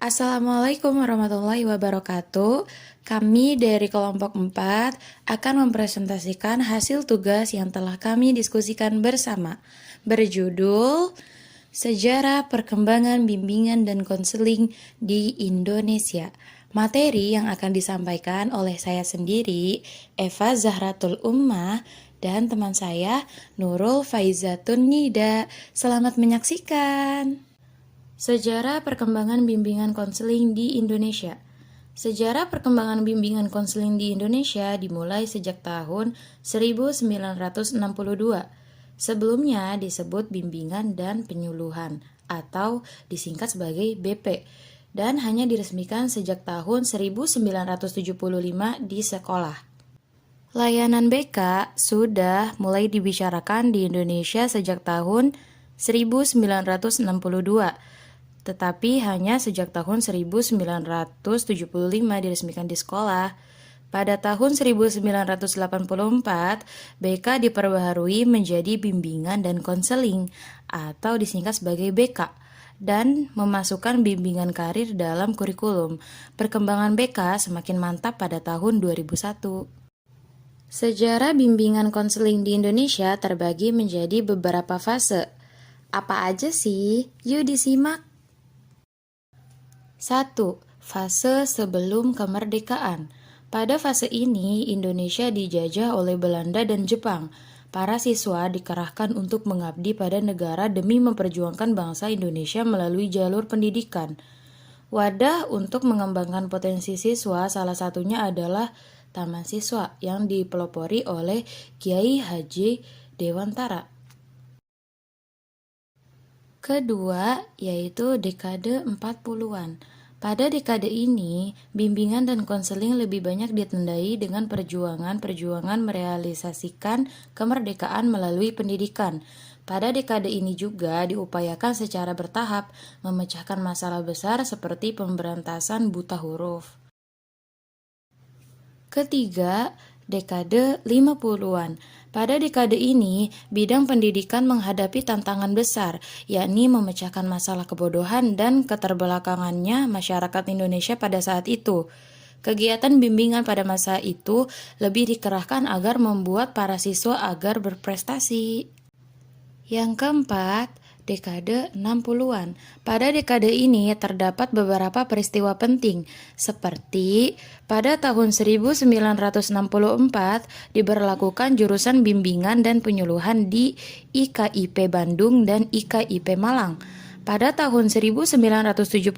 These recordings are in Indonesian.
Assalamualaikum warahmatullahi wabarakatuh. Kami dari kelompok 4 akan mempresentasikan hasil tugas yang telah kami diskusikan bersama. Berjudul Sejarah Perkembangan Bimbingan dan Konseling di Indonesia. Materi yang akan disampaikan oleh saya sendiri, Eva Zahratul Ummah, dan teman saya, Nurul Faizatun Nida. Selamat menyaksikan. Sejarah perkembangan bimbingan konseling di Indonesia. Sejarah perkembangan bimbingan konseling di Indonesia dimulai sejak tahun 1962. Sebelumnya disebut bimbingan dan penyuluhan atau disingkat sebagai BP dan hanya diresmikan sejak tahun 1975 di sekolah. Layanan BK sudah mulai dibicarakan di Indonesia sejak tahun 1962. Tetapi hanya sejak tahun 1975 diresmikan di sekolah. Pada tahun 1984, BK diperbaharui menjadi bimbingan dan konseling atau disingkat sebagai BK dan memasukkan bimbingan karir dalam kurikulum. Perkembangan BK semakin mantap pada tahun 2001. Sejarah bimbingan konseling di Indonesia terbagi menjadi beberapa fase. Apa aja sih? Yuk disimak. 1. Fase sebelum kemerdekaan. Pada fase ini, Indonesia dijajah oleh Belanda dan Jepang. Para siswa dikerahkan untuk mengabdi pada negara demi memperjuangkan bangsa Indonesia melalui jalur pendidikan. Wadah untuk mengembangkan potensi siswa salah satunya adalah Taman Siswa yang dipelopori oleh Kiai Haji Dewantara. Kedua, yaitu dekade 40-an. Pada dekade ini, bimbingan dan konseling lebih banyak ditandai dengan perjuangan merealisasikan kemerdekaan melalui pendidikan. Pada dekade ini juga diupayakan secara bertahap memecahkan masalah besar seperti pemberantasan buta huruf. Ketiga, dekade 50-an. Pada dekade ini, bidang pendidikan menghadapi tantangan besar, yakni memecahkan masalah kebodohan dan keterbelakangannya masyarakat Indonesia pada saat itu. Kegiatan bimbingan pada masa itu lebih dikerahkan agar membuat para siswa agar berprestasi. Yang keempat, dekade 60-an. Pada dekade ini terdapat beberapa peristiwa penting, seperti pada tahun 1964 diberlakukan jurusan bimbingan dan penyuluhan di IKIP Bandung dan IKIP Malang. Pada tahun 1975,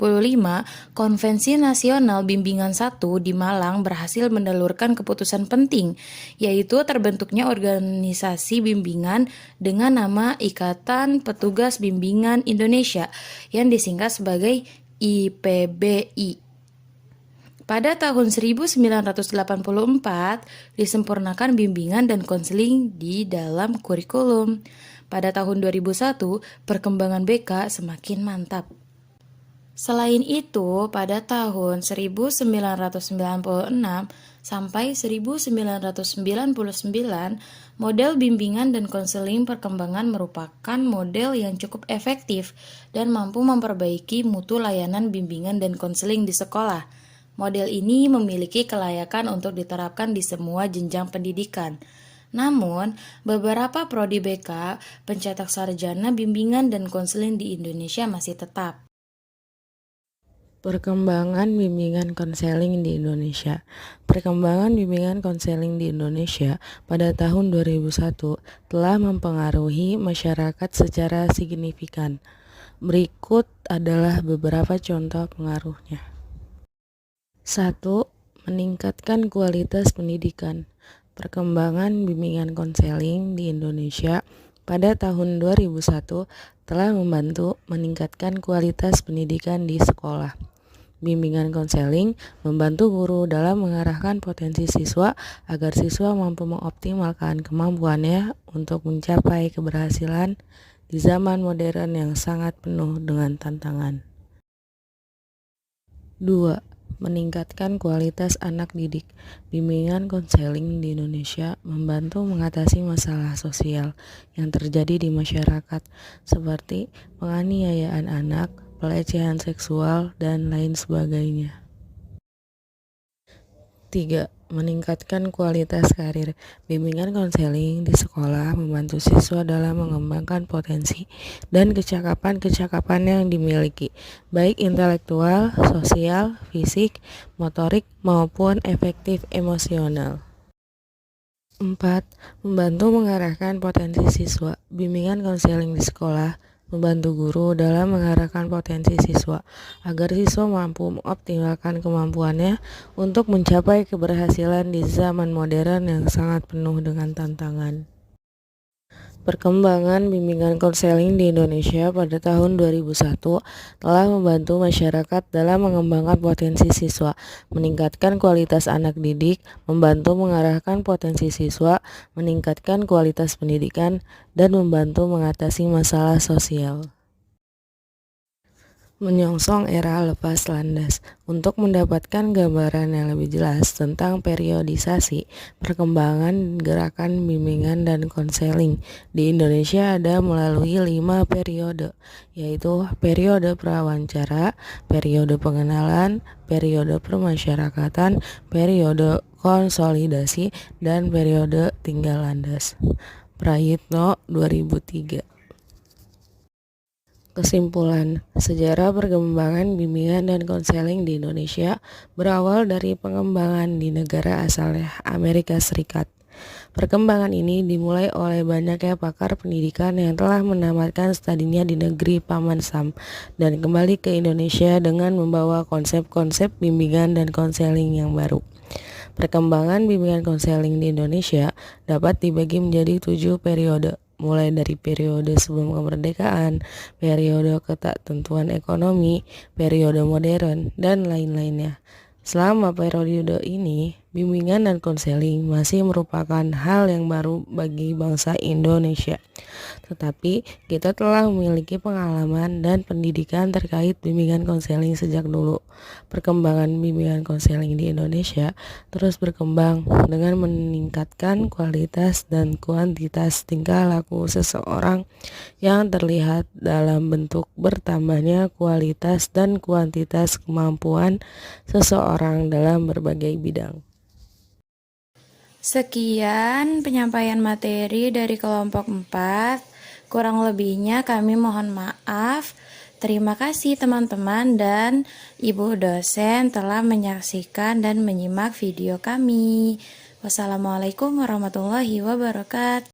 Konvensi Nasional Bimbingan 1 di Malang berhasil menelurkan keputusan penting, yaitu terbentuknya organisasi bimbingan dengan nama Ikatan Petugas Bimbingan Indonesia yang disingkat sebagai IPBI. Pada tahun 1984, disempurnakan bimbingan dan konseling di dalam kurikulum. Pada tahun 2001, perkembangan BK semakin mantap. Selain itu, pada tahun 1996 sampai 1999, model bimbingan dan konseling perkembangan merupakan model yang cukup efektif dan mampu memperbaiki mutu layanan bimbingan dan konseling di sekolah. Model ini memiliki kelayakan untuk diterapkan di semua jenjang pendidikan. Namun, beberapa prodi BK pencetak sarjana bimbingan dan konseling di Indonesia masih tetap. Perkembangan bimbingan konseling di Indonesia. Perkembangan bimbingan konseling di Indonesia pada tahun 2001 telah mempengaruhi masyarakat secara signifikan. Berikut adalah beberapa contoh pengaruhnya. 1. Meningkatkan kualitas pendidikan. Perkembangan bimbingan konseling di Indonesia pada tahun 2001 telah membantu meningkatkan kualitas pendidikan di sekolah. Bimbingan konseling membantu guru dalam mengarahkan potensi siswa agar siswa mampu mengoptimalkan kemampuannya untuk mencapai keberhasilan di zaman modern yang sangat penuh dengan tantangan. 2. Meningkatkan kualitas anak didik. Bimbingan konseling di Indonesia membantu mengatasi masalah sosial yang terjadi di masyarakat seperti penganiayaan anak, pelecehan seksual, dan lain sebagainya. 3. Meningkatkan kualitas karir. Bimbingan konseling di sekolah membantu siswa dalam mengembangkan potensi dan kecakapan-kecakapan yang dimiliki, baik intelektual, sosial, fisik, motorik, maupun efektif emosional. 4. Membantu mengarahkan potensi siswa. Bimbingan konseling di sekolah membantu guru dalam mengarahkan potensi siswa agar siswa mampu mengoptimalkan kemampuannya untuk mencapai keberhasilan di zaman modern yang sangat penuh dengan tantangan. Perkembangan bimbingan konseling di Indonesia pada tahun 2001 telah membantu masyarakat dalam mengembangkan potensi siswa, meningkatkan kualitas anak didik, membantu mengarahkan potensi siswa, meningkatkan kualitas pendidikan, dan membantu mengatasi masalah sosial. Menyongsong era lepas landas. Untuk mendapatkan gambaran yang lebih jelas tentang periodisasi perkembangan gerakan bimbingan dan konseling di Indonesia ada melalui 5 periode, yaitu periode prawawancara, periode pengenalan, periode permasyarakatan, periode konsolidasi, dan periode tinggal landas. Prayitno 2003. Kesimpulan, sejarah perkembangan bimbingan dan konseling di Indonesia berawal dari pengembangan di negara asalnya, Amerika Serikat. Perkembangan ini dimulai oleh banyaknya pakar pendidikan yang telah menamatkan studinya di negeri Paman Sam dan kembali ke Indonesia dengan membawa konsep-konsep bimbingan dan konseling yang baru. Perkembangan bimbingan konseling di Indonesia dapat dibagi menjadi 7 periode, mulai dari periode sebelum kemerdekaan, periode ketentuan ekonomi, periode modern, dan lain-lainnya. Selama periode ini, bimbingan dan konseling masih merupakan hal yang baru bagi bangsa Indonesia. Tetapi kita telah memiliki pengalaman dan pendidikan terkait bimbingan konseling sejak dulu. Perkembangan bimbingan konseling di Indonesia terus berkembang dengan meningkatkan kualitas dan kuantitas tingkah laku seseorang yang terlihat dalam bentuk bertambahnya kualitas dan kuantitas kemampuan seseorang dalam berbagai bidang. Sekian penyampaian materi dari kelompok 4. Kurang lebihnya kami mohon maaf. Terima kasih teman-teman dan Ibu dosen telah menyaksikan dan menyimak video kami. Wassalamualaikum warahmatullahi wabarakatuh.